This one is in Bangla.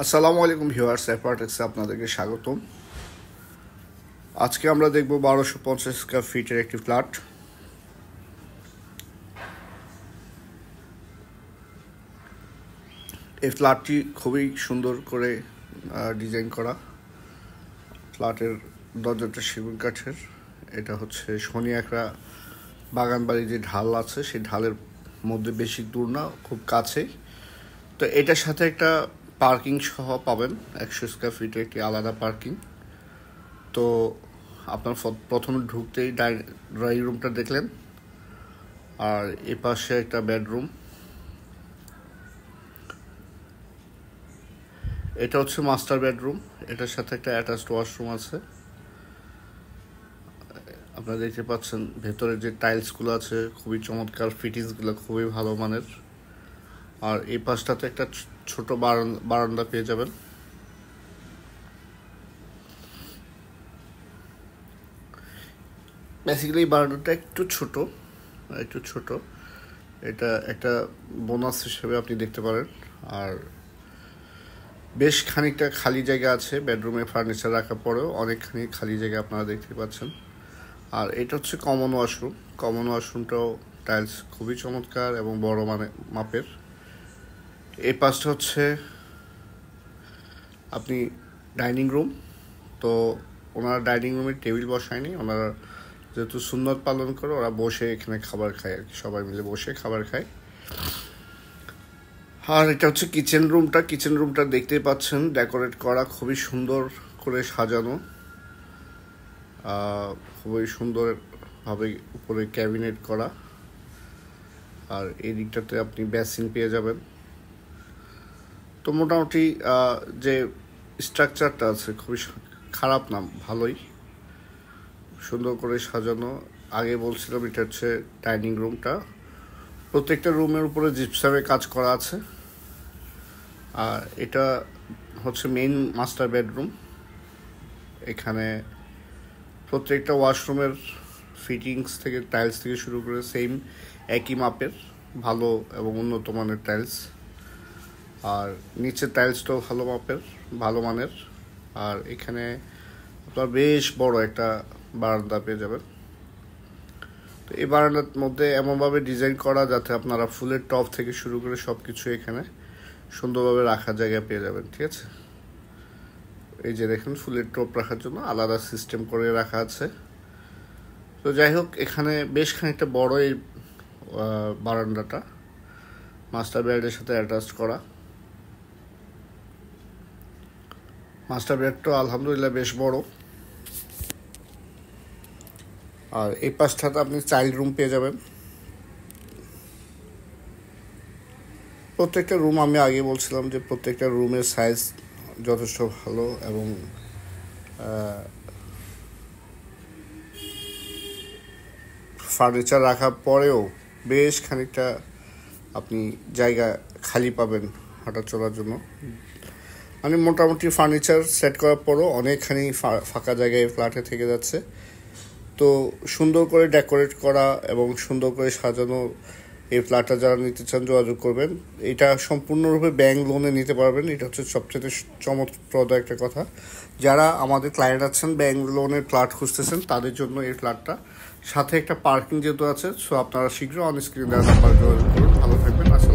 আসসালামু আলাইকুম ভিউয়ার্স, অ্যাপারটেক্সে আপনাদেরকে স্বাগতম। আজকে আমরা দেখব 1250 স্কয়ার ফিটের একটি ফ্ল্যাট। এই ফ্ল্যাটটি খুবই সুন্দর করে ডিজাইন করা। ফ্ল্যাটের দরজাটা সেগুন কাঠের। এটা হচ্ছে শনি একরা বাগানবাড়ি যে ঢাল আছে সেই ঢালের মধ্যে বেশি দূর না, খুব কাছেই। তো এটার সাথে একটা পার্কিং সহ পাবেন, 100 স্কয়ার ফিটের একটি আলাদা পার্কিং। তো আপনার প্রথমে ঢুকতেই ড্রয়িং রুমটা দেখলেন, আর এ পাশে একটা বেডরুম। এটা হচ্ছে মাস্টার বেডরুম। এটার সাথে একটা অ্যাটাচড ওয়াশরুম আছে। আপনারা দেখতে পাচ্ছেন ভেতরে যে টাইলসগুলো আছে খুবই চমৎকার, ফিটিংসগুলো খুবই ভালো মানের। আর এই পাশটাতে একটা ছোট বারান্দা পেয়ে যাবেন। বেসিক্যালি বারান্দাটা একটু ছোট। এটা একটা বোনাস হিসেবে আপনি দেখতে পারেন। আর বেশ খানিকটা খালি জায়গা আছে, বেডরুমে ফার্নিচার রাখার পরেও অনেকখানি খালি জায়গা আপনারা দেখতে পাচ্ছেন। আর এটা হচ্ছে কমন ওয়াশরুমটাও টাইলস খুবই চমৎকার এবং বড় মাপের। এই পাশটা হচ্ছে আপনি ডাইনিং রুম। তো ওনারা ডাইনিং রুমে টেবিল বসায়নি, ওনারা যেহেতু সুন্নত পালন করে ওরা বসে এখানে খাবার খায় আর কি, সবাই মিলে বসে খাবার খায়। আর এটা হচ্ছে কিচেন রুমটা দেখতেই পাচ্ছেন, ডেকোরেট করা, খুবই সুন্দর করে সাজানো, খুবই সুন্দরভাবে উপরে ক্যাবিনেট করা। আর এই দিকটাতে আপনি বেসিন পেয়ে যাবেন। তো মোটামুটি যে স্ট্রাকচারটা আছে খুবই খারাপ না, ভালোই সুন্দর করে সাজানো। আগে বলছিলাম এটা হচ্ছে ডাইনিং রুমটা। প্রত্যেকটা রুমের উপরে জিপসামে কাজ করা আছে। আর এটা হচ্ছে মেইন মাস্টার বেডরুম। এখানে প্রত্যেকটা ওয়াশরুমের ফিটিংস থেকে টাইলস থেকে শুরু করে সেম একই মাপের, ভালো এবং উন্নত মানের টাইলস। আর নিচের টাইলসটাও ভালো মানের। আর এখানে আপনার বেশ বড় একটা বারান্দা পেয়ে যাবেন। তো এই বারান্দার মধ্যে এমনভাবে ডিজাইন করা যাতে আপনারা ফুলের টব থেকে শুরু করে সব কিছু এখানে সুন্দরভাবে রাখার জায়গা পেয়ে যাবেন। ঠিক আছে, এই যে দেখেন ফুলের টব রাখার জন্য আলাদা সিস্টেম করে রাখা আছে। তো যাই হোক, এখানে বেশ খানিকটা বড় এই বারান্দাটা মাস্টার বেডের সাথে অ্যাটাচ করা। মাস্টার বেডটা আলহামদুলিল্লাহ বেশ বড়। আর এই পাশটাতে আপনি চাইল্ড রুম পেয়ে যাবেন। প্রত্যেকটা রুম, আমি আগে বলছিলাম যে প্রত্যেকটা রুমের সাইজ যথেষ্ট ভালো এবং ফার্নিচার রাখার পরেও বেশ খানিকটা আপনি জায়গা খালি পাবেন হাঁটা চলার জন্য। মানে মোটামুটি ফার্নিচার সেট করার পরও অনেকখানি ফাঁকা জায়গায় ফ্ল্যাটে থেকে যাচ্ছে। তো সুন্দর করে ডেকোরেট করা এবং সুন্দর করে সাজানো এই ফ্ল্যাটটা যারা নিতে চান যোগাযোগ করবেন। এটা সম্পূর্ণরূপে ব্যাংক লোনে নিতে পারবেন। এটা হচ্ছে সবচেয়ে চমৎপ্রদ একটা কথা। যারা আমাদের ক্লায়েন্ট আছেন ব্যাংক লোনের ফ্ল্যাট খুঁজতেছেন তাদের জন্য এই ফ্ল্যাটটা, সাথে একটা পার্কিং যেহেতু আছে, সো আপনারা শীঘ্র অন স্ক্রিন দেওয়া নাম্বার যোগাযোগ করুন। ভালো থাকবেন।